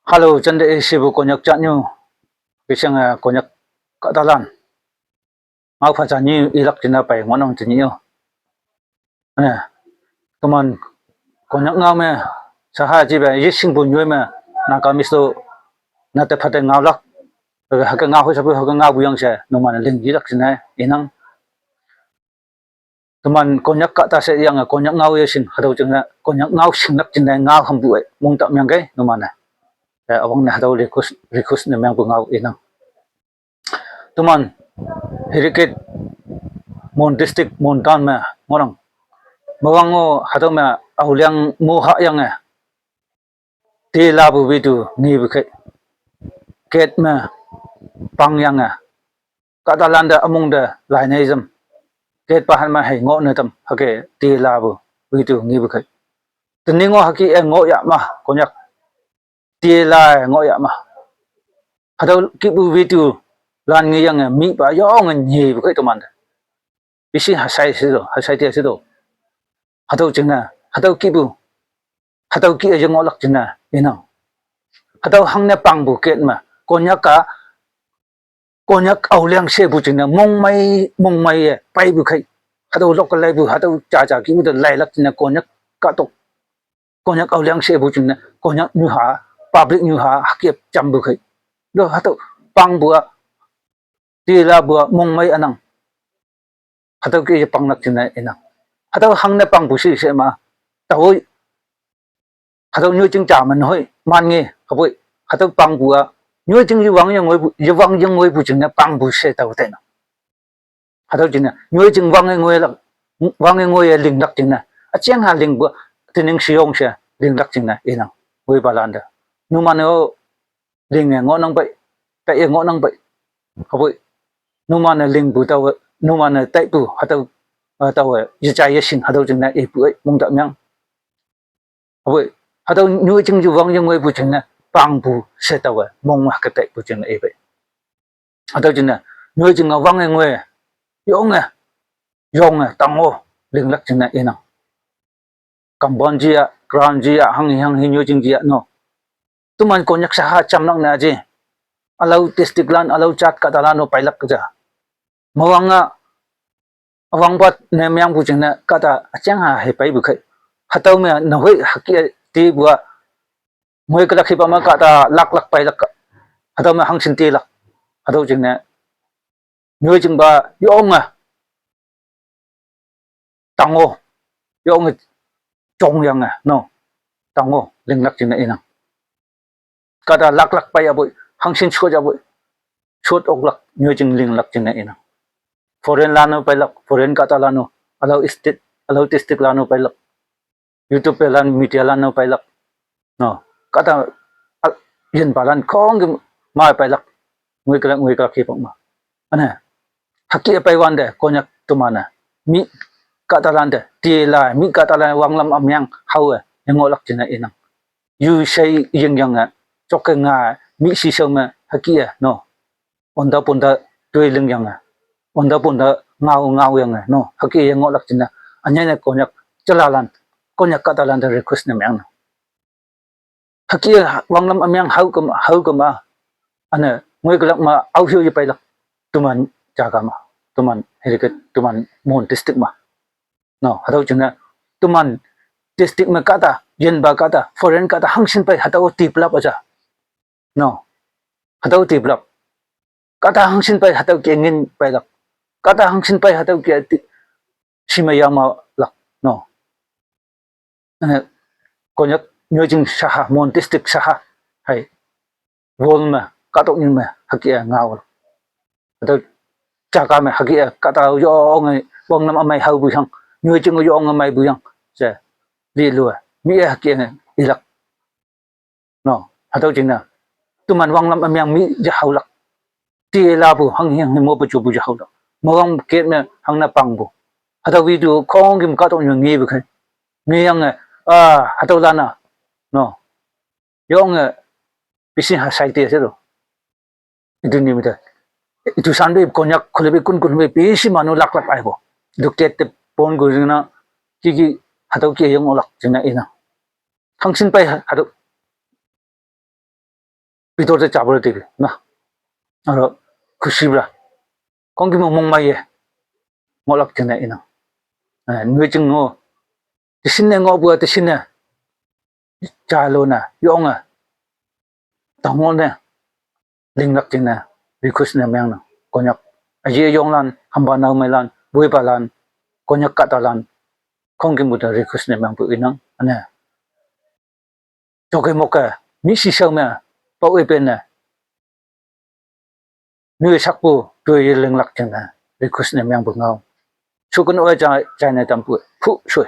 Halo, chande sibu konyak chanyu bisang konyak katalan. Mau fa chanyu ilak tina pai ngonong tinyo. Ane, tuman konyak ngau me saha jiba yising bu nyue me na kamisto na te phate ngau lak. Haka ngau ho sabu haka ngau buyang se numan ling ilak tina inang. Tuman konyak kata se yang konyak ngau yesin hadau jengna konyak ngau sing lak tina ngau hambu mung tak myang kai numana. Awang na hadau rikus na myang bu ngau inang. Tuman hiriket mon district mon town me ngorang mawango hado me auliang mo ha yang te labu bidu ni bukai ket me pang yang katalanda among da lainism ket pahan ma hai ngo na tam hake te labu bidu ni bukai teningo haki ngo ya ma konyak te la ngo ya ma hado kibu bidu lan ngi yang mi ba yo ngi ni bukai to man bisi hasai sido hasai te sido hado jingna hado kibu hado ki je ngolak jina inang hado hangne pangbu ket ma konyak auliang se bu jina mong mai pai bu khai hado lokal lai bu hado cha ki bu de lai lak jina konyak ka tok konyak auliang se bu jina konyak nu ha public nu ha hakiep cham bu khai do hado pang bu ti la bu mong mai anang hado ki je pang nak jina inang hado hangne pangbu si se ma tawoi hado nyu ching cha man hoi man nge haboi hado pang bu nyu ching yu wang yang ngoi bu ching na pang bu se tau te na hado ching na nyu ching wang ngoi ling dak ching na a chiang ha ling bu tining siong se ling dak ching na inang ngoi balanda nu man o ling ngo nang bai ta ye ngo nang bai haboi nu man ling bu tau nu man tai bu hado tau ye cha ye sing hado ching na e pu mong ta myang haboi hado nyu ching yu wang yang ngoi bu ching na pang bu se tau mong ma ka tai bu ching e bai hado ching na nyu ching wang ngoi yong tango ling lak ching na inang Cambodia Grandia hang nyu ching jia no tuman konyak saha cham nak na ji alau testiklan alau chat katalan no pailak ja mawanga awang bat ne myang bu ching na kata achang ha he pai bu khai hatau me na hoi haki ti bua moi ka lakhi pa ma kata lak pai lak hatau me hang sin ti lak hatau ching na nyu ching ba yong tango yong chong yang no tango ling lak ching na inang kata lak pai aboi hang sin chho ja boi chot ok lak nyu ching ling lak ching na inang foreign lano pai lak foreign kata lano alau state alau district lano pai lak YouTube pe lan media lano pai lak no kata yin balan khong ge mai pai lak ngui ka khi pang ma ane haki pai wan de konyak tumana mi kata lan de ti la mi kata lan wang lam amyang hau ngo lak china inang yu sei yeng yang chok nga mi si song ma haki no onda tui ling yang onda ngau yang no haki ngo lak china anya ne konyak chalalan konyak kata lan de request ne myang haki wanglam amyang hau kama ane ngoi kelak ma au hiu pai lak tuman jaga ma tuman heriket tuman mon district ma no hadau chuna tuman district ma kata yen ba kata foreign kata hangsin pai hadau tiplap aja no hadau tiplap kata hangsin pai hadau kengin pai lak kata hangsin pai hadau ke simayama lak no ane konyak nyojing saha mon district saha hai wol ma katok ni ma hakia ngau atau jaga ma hakia kata yo ngai wong nam amai hau bu yang nyojing yo ngamai bu yang se li lu mi hakia ilak no atau jingna tuman wang lam amyang mi ja hau lak ti la bu hang yang mo bu chu bu ja hau lak mo wang ket me hang na pang bu atau video kong kim katok ni ngi bu khai ngi yang atau lana no yong bisin hasai te se do itu ni mita itu sanbe konyak khulebe kun be bisi manu lak ai bo duket te pon go jina ki hadau ki yong olak jina ina hangsin pai hadau 비도를 잡으려 되게 나 알아 그 시브라 공기면 목마에 몰락되네 이나 뇌증 뭐 신내 거 뭐야 신내 잘로나 용아 당원네 링락되네 리쿠스네 명나 konyak aje yonglan hambana melan buibalan konyak katalan kongki muda rekusne mang bu inang ane joge moka mi si shome pa we pen nu sakbu do yeleng lak chena rekusne mang bu ngau chukun wa ja ja na tam pu phu shui